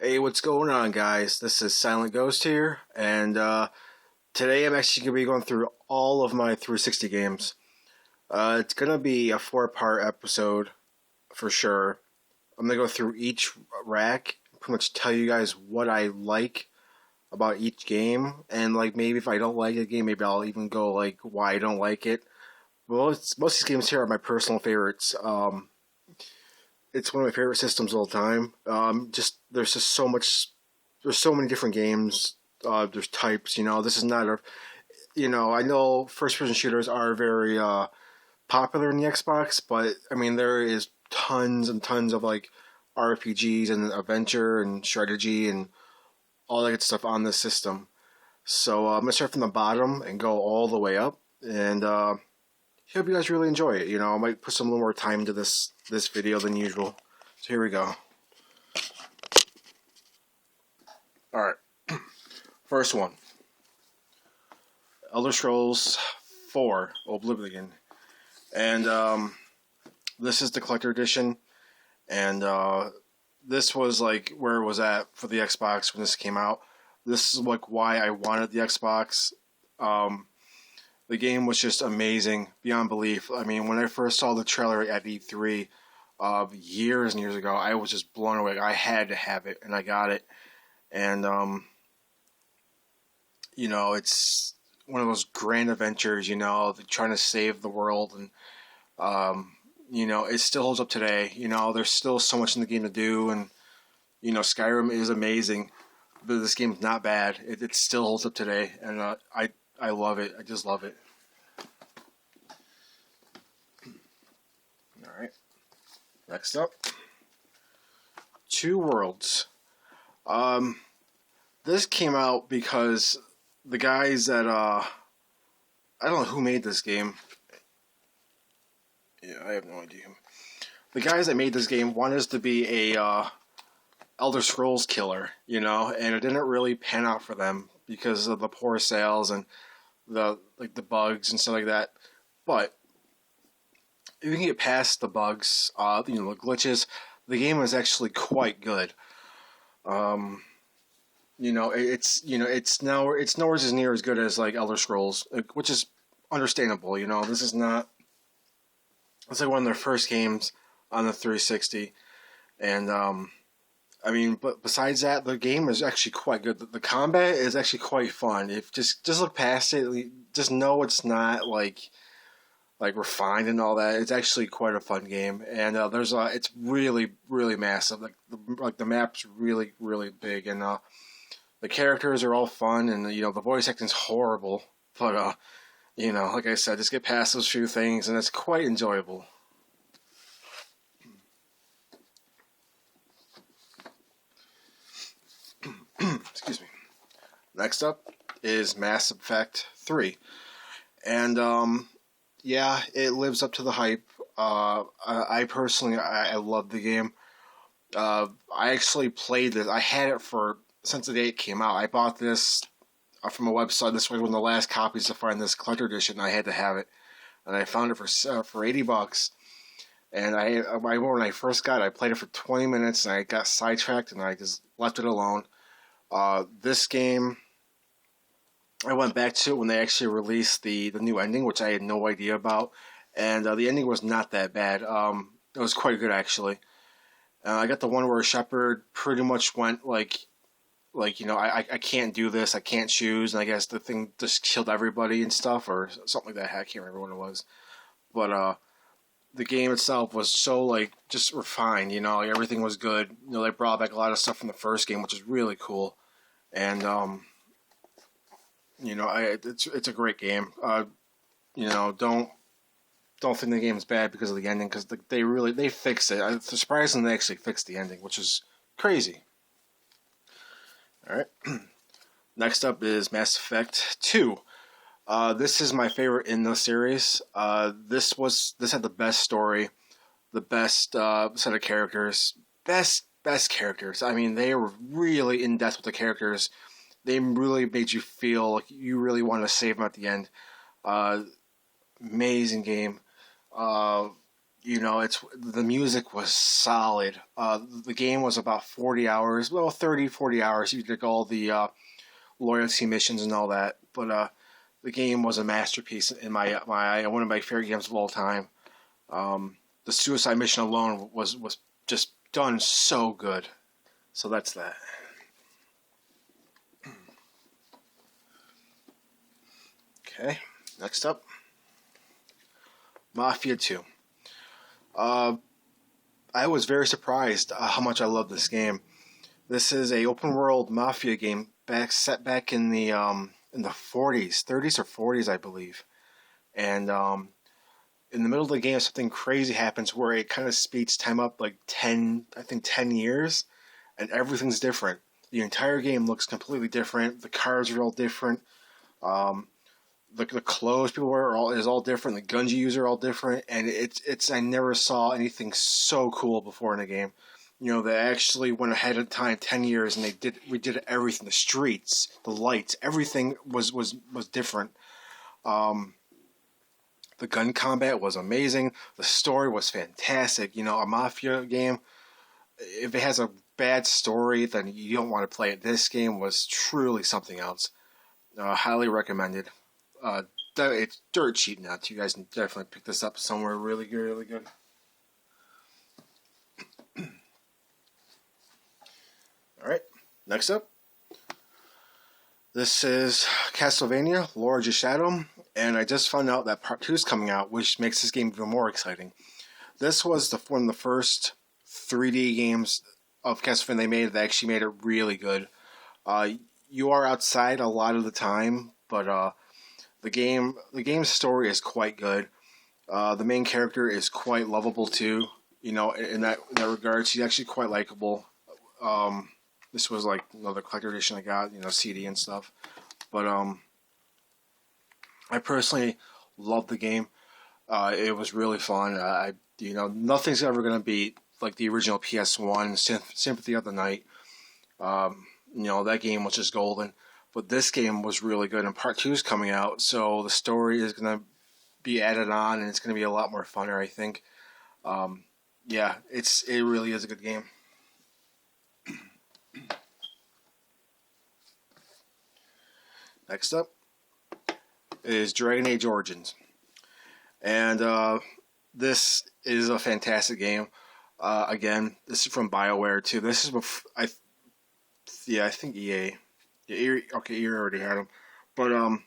Hey, what's going on, guys? This is Silent Ghost here, and today I'm actually going to be going through all of my 360 games. It's going to be a four-part episode for sure. I'm going to go through each rack, pretty much tell you guys what I like about each game, and like maybe if I don't like a game, maybe I'll even go like why I don't like it. Well, most of these games here are my personal favorites. It's one of my favorite systems of all time. Just there's just so much. There's so many different games. There's types. This is not a. I know first-person shooters are very popular in the Xbox, but I mean there is tons and tons of like RPGs and adventure and strategy and all that good stuff on this system. So I'm gonna start from the bottom and go all the way up, and hope you guys really enjoy it. I might put some little more time into this video than usual. So here we go. All right, first one, Elder Scrolls 4: Oblivion, and this is the collector edition, and this was like where it was at for the Xbox when this came out. This is like why I wanted the Xbox. The game was just amazing beyond belief. I mean, when I first saw the trailer at E3 years and years ago, I was just blown away. I had to have it, and I got it. And it's one of those grand adventures. Trying to save the world, and it still holds up today. There's still so much in the game to do, and Skyrim is amazing, but this game's not bad. It still holds up today, and I love it. I just love it. All right. Next up, Two Worlds. This came out because the guys that I don't know who made this game. Yeah, I have no idea. The guys that made this game wanted us to be a Elder Scrolls killer, and it didn't really pan out for them because of the poor sales and the bugs and stuff like that. But if you can get past the bugs, the glitches, the game is actually quite good. It's nowhere as near as good as like Elder Scrolls, which is understandable. This is not. It's like one of their first games on the 360, and but besides that, the game is actually quite good. The combat is actually quite fun. If just look past it, just know it's not like refined and all that. It's actually quite a fun game, and it's really really massive. The map's really really big, and the characters are all fun, and the voice acting's horrible, but like I said, just get past those few things, and it's quite enjoyable. Excuse me. Next up is Mass Effect 3. And, it lives up to the hype. I personally, I love the game. I actually played this. I had it since the day it came out. I bought this from a website. This was one of the last copies to find this collector edition. I had to have it. And I found it for $80. And when I first got it, I played it for 20 minutes, and I got sidetracked, and I just left it alone. This game, I went back to it when they actually released the new ending, which I had no idea about, and the ending was not that bad. It was quite good, actually. I got the one where Shepard pretty much went I can't do this, I can't choose, and I guess the thing just killed everybody and stuff, or something like that. I can't remember what it was. But the game itself was so just refined, everything was good. They brought back a lot of stuff from the first game, which is really cool. And it's a great game. Don't think the game is bad because of the ending, because they fixed it. It's surprising they actually fixed the ending, which is crazy. All right. Next up is Mass Effect 2. This is my favorite in the series. This had the best story, the best set of characters, best characters. I mean, they were really in depth with the characters. They really made you feel like you really wanted to save them at the end. Amazing game. it's the music was solid. The game was about 40 hours, well, 30, 40 hours. You did all the loyalty missions and all that, but the game was a masterpiece in my eye. One of my favorite games of all time. The suicide mission alone was just done so good. So that's that. Okay, next up, Mafia 2. Uh, I was very surprised how much I love this game. This is a open world Mafia game set back in the 40s, 30s or 40s, I believe. And in the middle of the game, something crazy happens where it kind of speeds time up like 10 years, and everything's different. The entire game looks completely different. The cars are all different. Um, the clothes people wear is all different. The guns you use are all different, and it's I never saw anything so cool before in a game. They actually went ahead of time 10 years, and we did everything. The streets, the lights, everything was different. Um, the gun combat was amazing. The story was fantastic. A mafia game, if it has a bad story, then you don't want to play it. This game was truly something else. Highly recommended. It's dirt cheap now, too. You guys can definitely pick this up somewhere really good, really good. All right, next up. This is Castlevania, Lords of Shadow, and I just found out that Part 2 is coming out, which makes this game even more exciting. This was one of the first 3D games of Castlevania they made that actually made it really good. You are outside a lot of the time, but the game's story is quite good. The main character is quite lovable too. In that regard, she's actually quite likable. This was like another collector edition I got, CD and stuff. But I personally loved the game. It was really fun. Nothing's ever gonna beat like the original PS1 Sympathy of the Night. That game was just golden. But this game was really good, and Part 2 is coming out, so the story is gonna be added on, and it's gonna be a lot more funner, I think. Yeah, it really is a good game. Next up is Dragon Age Origins, and this is a fantastic game. Again, this is from BioWare too. This is I think EA. Yeah, EA already had them, but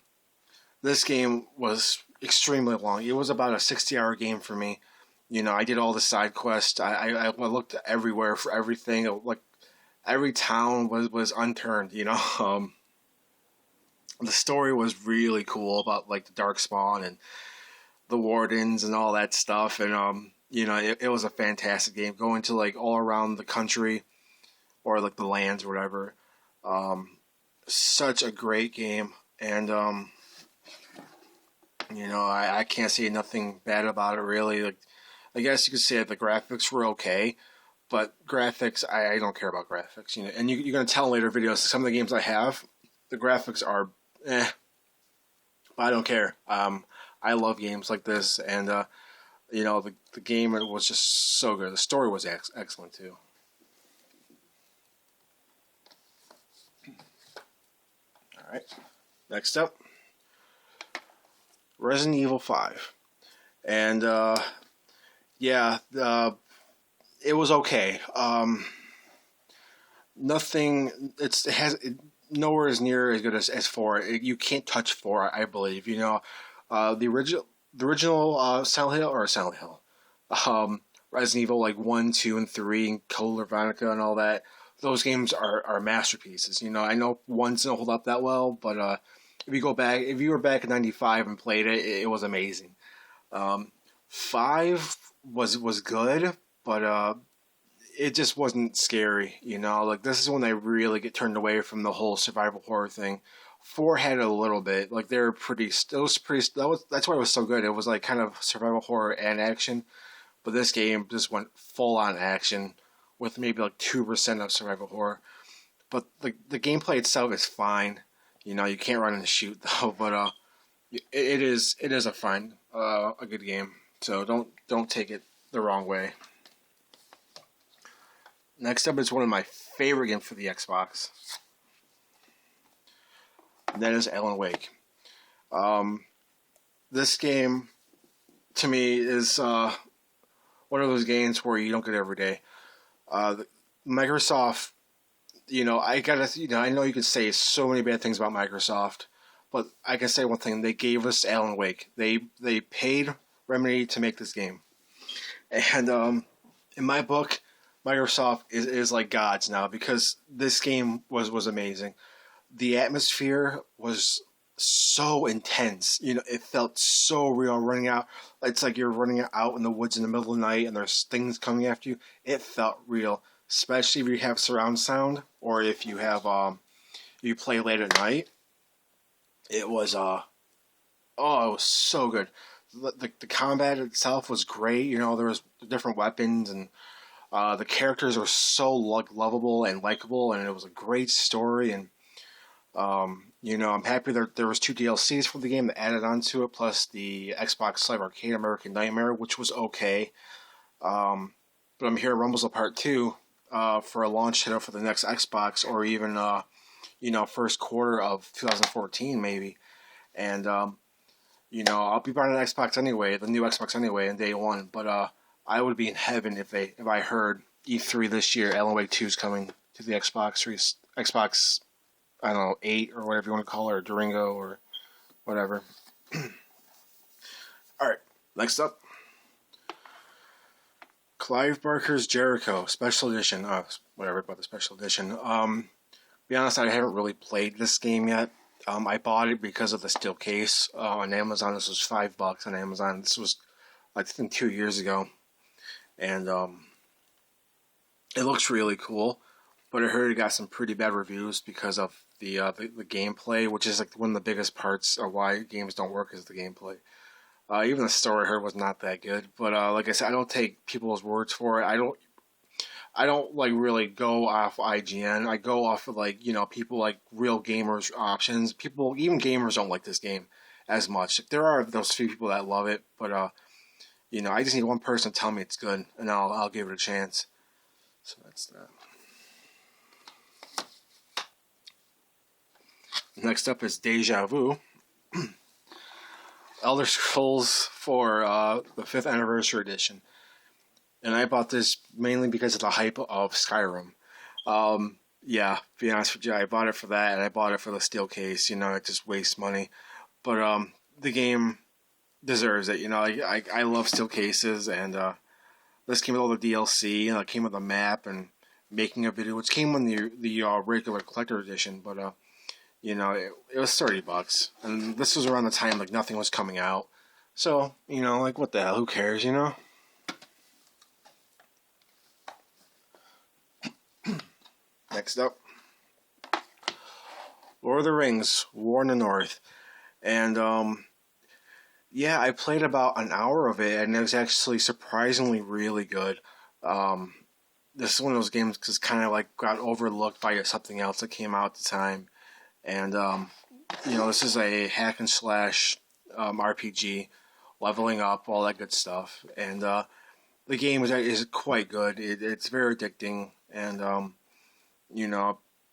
this game was extremely long. It was about a 60-hour game for me. I did all the side quests. I looked everywhere for everything. Like every town was unturned. The story was really cool about like the Darkspawn and the Wardens and all that stuff. And it was a fantastic game. Going to like all around the country or like the lands or whatever. Such a great game, and I can't say nothing bad about it really. Like, I guess you could say the graphics were okay, but graphics, I don't care about graphics. And you're gonna tell in later videos some of the games I have, the graphics are but I don't care. I love games like this, and the game was just so good. The story was excellent too. All right, next up, Resident Evil 5, and it was okay. Nothing. It has nowhere as near as good as 4. You can't touch 4, I believe. The original Silent Hill, Resident Evil like 1, 2, and 3, and Code Veronica and all that. Those games are masterpieces. I know 1's don't hold up that well, but if you were back in '95 and played it, it was amazing. 5 was good, but it just wasn't scary. Like this is when they really get turned away from the whole survival horror thing. 4 had it a little bit. Like they're pretty. That's why it was so good. It was like kind of survival horror and action, but this game just went full on action with maybe like 2% of survival horror. But the gameplay itself is fine. You can't run and shoot though. But it is a good game. So don't take it the wrong way. Next up is one of my favorite games for the Xbox. And that is Alan Wake. This game, to me, is one of those games where you don't get every day. Microsoft, I know you could say so many bad things about Microsoft, but I can say one thing: they gave us Alan Wake. They paid Remedy to make this game, and in my book, Microsoft is like gods now because this game was amazing. The atmosphere was so intense. It felt so real running out. It's like you're running out in the woods in the middle of the night and there's things coming after you. It felt real, especially if you have surround sound or if you have you play late at night. It was it was so good. The combat itself was great. There was different weapons and the characters were so lovable and likable, and it was a great story. And I'm happy there was 2 DLCs for the game that added onto it, plus the Xbox Live Arcade American Nightmare, which was okay. But I'm hearing rumbles of Part 2 for a launch title for the next Xbox, or even first quarter of 2014 maybe. And I'll be buying an Xbox anyway, the new Xbox anyway, in day one. But I would be in heaven if I heard E3 this year, Alan Wake 2 is coming to the Xbox. I don't know, 8 or whatever you want to call it, or Durango or whatever. Alright, next up. Clive Barker's Jericho Special Edition. Whatever about the Special Edition. Be honest, I haven't really played this game yet. I bought it because of the steel case on Amazon. This was $5 on Amazon. This was, I think, 2 years ago. And it looks really cool. But I heard it got some pretty bad reviews because of the gameplay, which is like one of the biggest parts of why games don't work is the gameplay. Even the story I heard was not that good. But like I said, I don't take people's words for it. I don't like really go off IGN. I go off of people like real gamers options. Even gamers don't like this game as much. There are those few people that love it, but I just need one person to tell me it's good, and I'll give it a chance. So that's that. Next up is Deja Vu. Elder Scrolls 4, the 5th Anniversary Edition. And I bought this mainly because of the hype of Skyrim. To be honest with you, I bought it for that, and I bought it for the steel case. It just wastes money. But the game deserves it. I love steel cases, and this came with all the DLC, and it came with a map and making a video, which came with the regular collector edition, but it was $30, and this was around the time nothing was coming out. So what the hell? Who cares? Next up, Lord of the Rings: War in the North, and I played about an hour of it, and it was actually surprisingly really good. This is one of those games that's kind of got overlooked by something else that came out at the time. And, this is a hack and slash RPG, leveling up, all that good stuff. And the game is quite good. It's very addicting. And,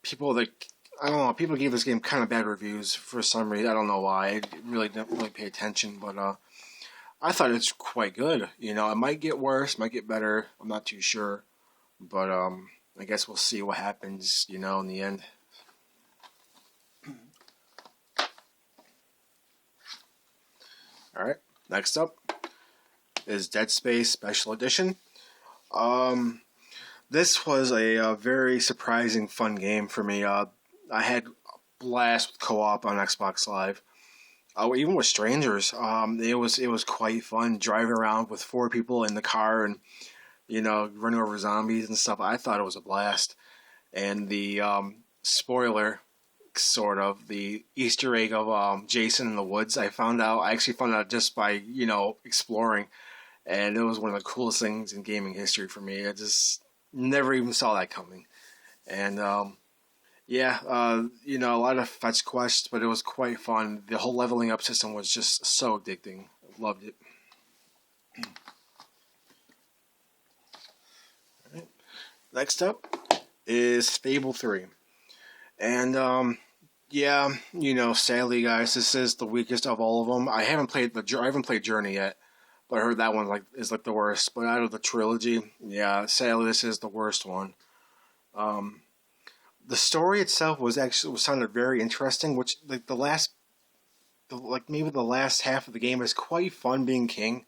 people gave this game kind of bad reviews for some reason. I don't know why. I really didn't really pay attention. But I thought it's quite good. It might get worse, might get better. I'm not too sure. But I guess we'll see what happens, in the end. Alright, next up is Dead Space Special Edition. This was a very surprising, fun game for me. I had a blast with co-op on Xbox Live. Even with strangers, it was quite fun driving around with 4 people in the car and running over zombies and stuff. I thought it was a blast. And the spoiler, sort of, the Easter egg of Jason in the woods, I actually found out just by exploring, and it was one of the coolest things in gaming history for me. I just never even saw that coming. And a lot of fetch quests, but it was quite fun. The whole leveling up system was just so addicting. Loved it. Next up is Fable 3. And, yeah, sadly, guys, this is the weakest of all of them. I haven't played Journey yet, but I heard that one is the worst. But out of the trilogy, yeah, sadly, this is the worst one. The story itself sounded very interesting, which maybe the last half of the game is quite fun being king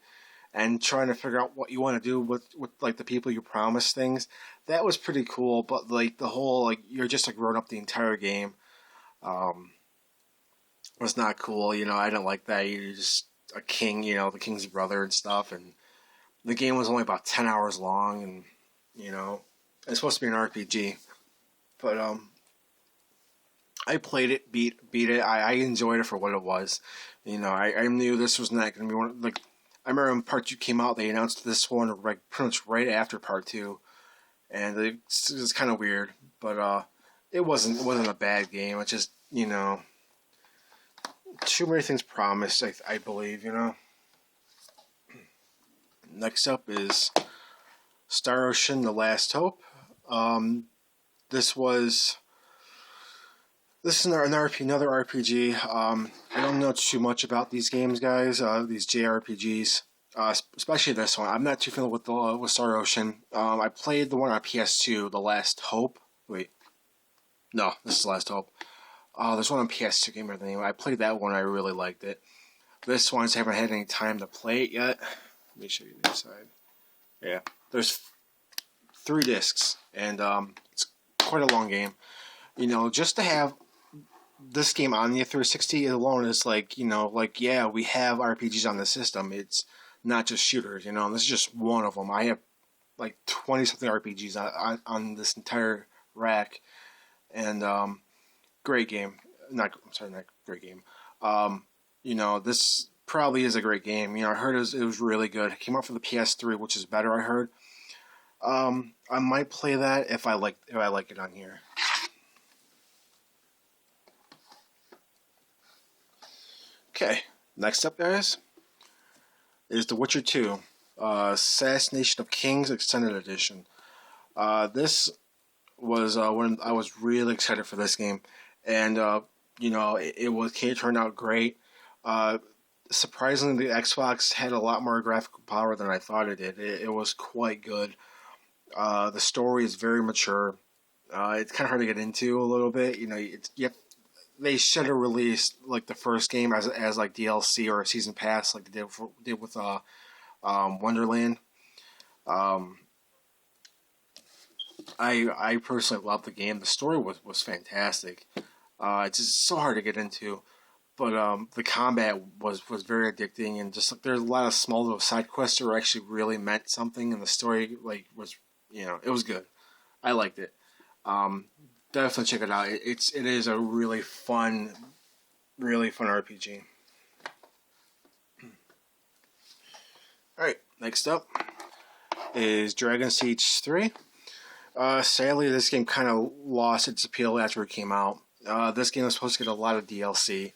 and trying to figure out what you want to do with the people you promise things. That was pretty cool, but the whole you're just growing up the entire game um, was not cool. I didn't like that. You're just a king, the king's brother and stuff, and the game was only about 10 hours long, and it's supposed to be an RPG, but I played it, beat it. I enjoyed it for what it was. I knew this was not going to be one. I remember when Part 2 came out, they announced this one pretty much right after Part 2, and it was kind of weird. But it wasn't a bad game. It's just too many things promised. I believe. Next up is Star Ocean: The Last Hope. This was. This is another RPG. I don't know too much about these games, guys. These JRPGs, especially this one. I'm not too familiar with Star Ocean. I played the one on PS2, The Last Hope. Wait, no, this is The Last Hope. There's one on PS2 game or the name. I played that one. I really liked it. This one, I just haven't had any time to play it yet. Let me show you the inside. Yeah, there's 3 discs, and it's quite a long game. Just to have this game on the 360 alone is yeah, we have RPGs on the system. It's not just shooters, this is just one of them. I have 20 something RPGs on this entire rack, and great game. Not great game. This probably is a great game. I heard it was really good. It came out for the PS3, which is better. I heard. I might play that if I like it on here. Okay, next up, guys, is The Witcher 2, Assassination of Kings Extended Edition. This was when I was really excited for this game, and it turned out great. Surprisingly, the Xbox had a lot more graphical power than I thought it did. It was quite good. The story is very mature. It's kind of hard to get into a little bit. They should have released the first game as DLC or a season pass like they did with Wonderland. I personally loved the game. The story was fantastic. It's just so hard to get into, but the combat was very addicting, and just there's a lot of small little side quests that actually really meant something, and the story was it was good. I liked it. Definitely check it out. It is a really fun RPG. Alright, next up is Dragon Siege 3. Sadly, this game kind of lost its appeal after it came out. This game was supposed to get a lot of DLC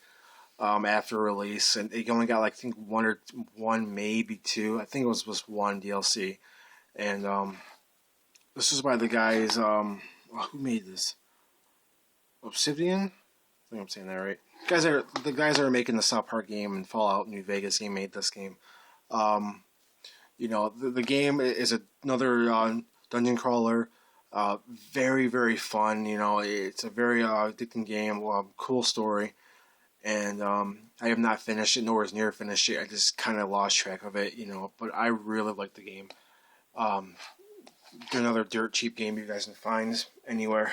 after release, and it only got I think one, maybe 2. I think it was just 1 DLC. And this is by the guys. Who made this? Obsidian? I think I'm saying that right. The guys that are making the South Park game and Fallout New Vegas game made this game. The game is another dungeon crawler. Very, very fun. It's a very addicting game. Cool story. And I have not finished it, nor is near finished it. I just kind of lost track of it, But I really like the game. Another dirt cheap game you guys can find anywhere.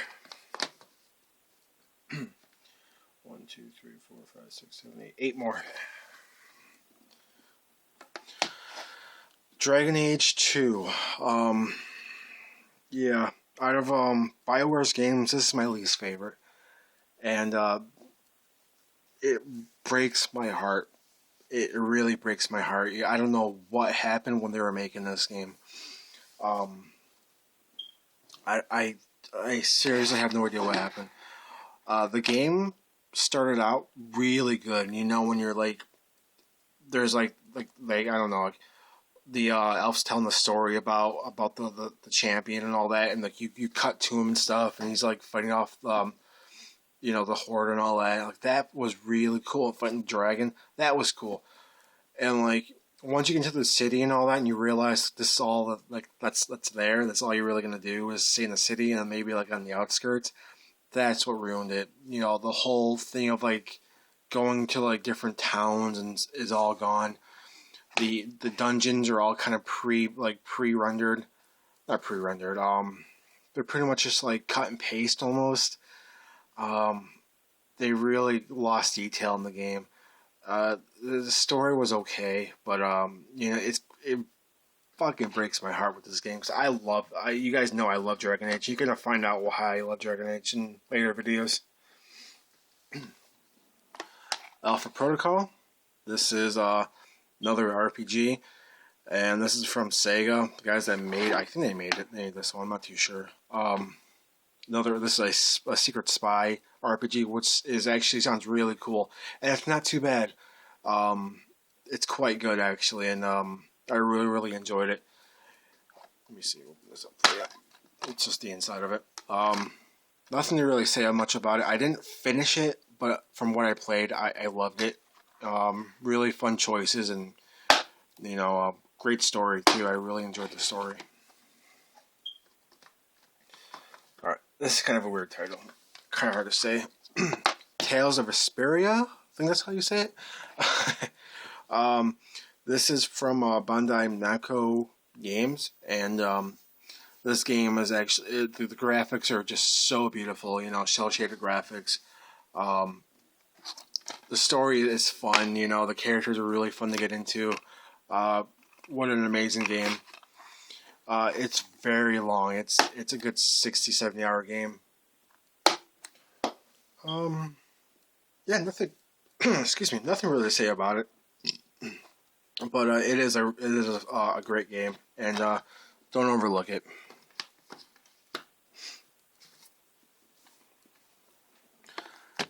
1, 2, 3, 4, 5, 6, 7, 8. 8 more. Dragon Age 2. Yeah. Out of BioWare's games, this is my least favorite. And it breaks my heart. It really breaks my heart. I don't know what happened when they were making this game. I seriously have no idea what happened. The game started out really good. When you're there's I don't know, the elf's telling the story about the champion and all that, and like you cut to him and stuff, and he's like fighting off the horde and all that. Like that was really cool. Fighting the dragon, that was cool. And like once you get into the city and all that, and you realize this is all like that's there. That's all you're really gonna do is stay in the city and maybe like on the outskirts. That's what ruined it. The whole thing of like going to like different towns and is all gone. The dungeons are all kind of pre-rendered, not pre-rendered. They're pretty much just like cut and paste almost. They really lost detail in the game. The story was okay, but it fucking breaks my heart with this game because you guys know I love Dragon Age. You're gonna find out why I love Dragon Age in later videos. Alpha Protocol. This is another RPG, and this is from Sega. The guys that I think they made this one. I'm not too sure. This is a secret spy RPG, which is actually sounds really cool, and it's not too bad. It's quite good actually, and I really enjoyed it. Let me see. Open this up for you. It's just the inside of it. Nothing to really say much about it. I didn't finish it, but from what I played, I loved it. Really fun choices, and great story too. I really enjoyed the story. All right, this is kind of a weird title. Kind of hard to say. Tales of Vesperia. I think that's how you say it. This is from Bandai Namco Games, and this game is actually the graphics are just so beautiful. Cel shaded graphics. The story is fun. The characters are really fun to get into. What an amazing game. It's very long. It's a good 60-70 hour game. Yeah, nothing. Excuse me, nothing really to say about it. But it is a great game, and don't overlook it.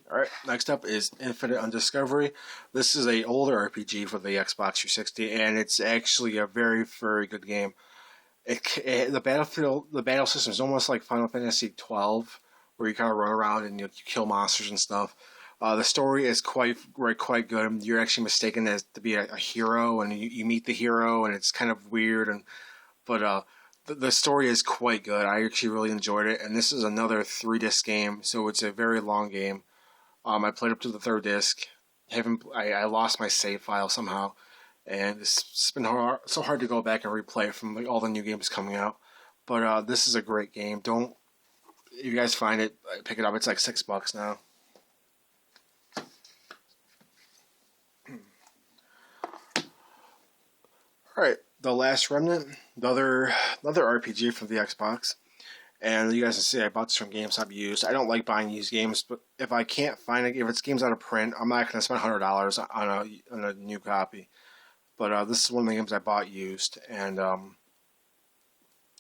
Alright, next up is Infinite Undiscovery. This is a older RPG for the Xbox 360, and it's actually a very, very good game. The battle system is almost like Final Fantasy 12, where you kind of run around and you kill monsters and stuff. The story is quite good. You're actually mistaken as to be a hero, and you meet the hero, and it's kind of weird. But the story is quite good. I actually really enjoyed it, and this is another 3-disc game, so it's a very long game. I played up to the 3rd disc. I lost my save file somehow, and it's been so hard to go back and replay it from all the new games coming out. But this is a great game. If you guys find it, pick it up. It's like $6 now. Alright, The Last Remnant, another RPG from the Xbox. And you guys can see I bought this from GameStop used. I don't like buying used games, but if I can't find it, if it's games out of print, I'm not going to spend $100 on a new copy. But this is one of the games I bought used, and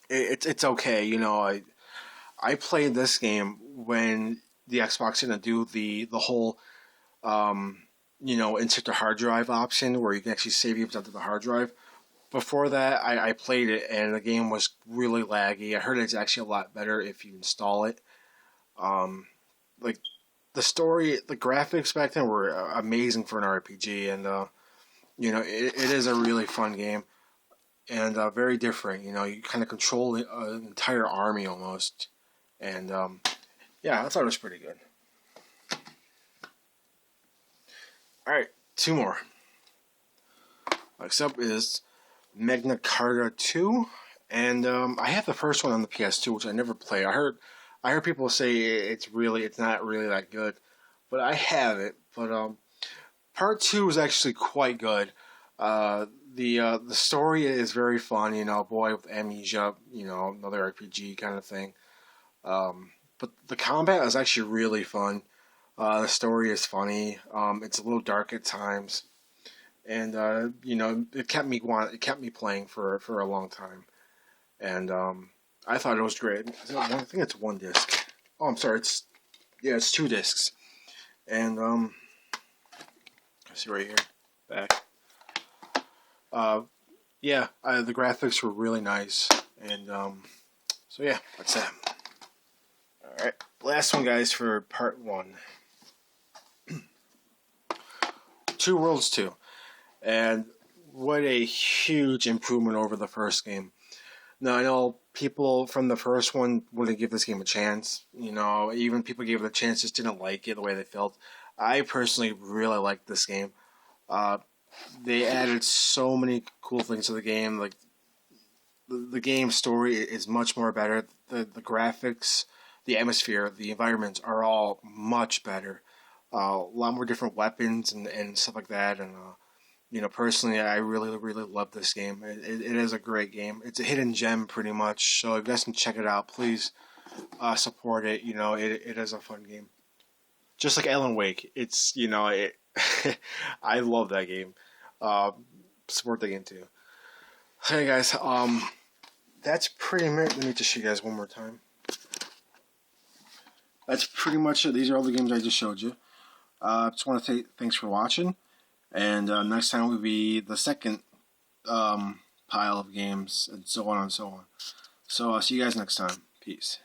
it's okay. I played this game when the Xbox didn't do the whole insert the hard drive option where you can actually save games onto the hard drive. Before that, I played it, and the game was really laggy. I heard it's actually a lot better if you install it. Like, the story, the graphics back then were amazing for an RPG, and, it is a really fun game, and very different. You kind of control an entire army almost, and, yeah, I thought it was pretty good. Alright, 2 more. Next up is Magna Carta 2, and I have the first one on the PS2, which I never played. I heard people say it's not really that good, but I have it. But Part 2 is actually quite good. The story is very fun. Boy with amnesia. Another RPG kind of thing. But the combat is actually really fun. The story is funny. It's a little dark at times. And it kept me playing for a long time, and I thought it was great. I think it's 1 disc. Oh, I'm sorry. It's 2 discs, and let's see right here, back. yeah, the graphics were really nice, and so yeah, that's that. All right, last one, guys, for part 1. Two Worlds 2, and what a huge improvement over the first game. Now, I know people from the first one wouldn't give this game a chance. You know, even people gave it a chance just didn't like it the way they felt. I personally really liked this game. Uh, they added so many cool things to the game. Like the game story is much more better. The graphics, the atmosphere, the environments are all much better. A lot more different weapons and stuff like that. And you know, personally, I really love this game. It is a great game. It's a hidden gem, pretty much. So if you guys can check it out, please support it. You know, it is a fun game. Just like Alan Wake, it's I love that game. Uh, Support the game too. Hey guys, that's pretty much. Let me just show you guys one more time. That's pretty much it. These are all the games I just showed you. Just want to say thanks for watching, and next time will be the second pile of games, and so on and so on. So I'll see you guys next time. Peace.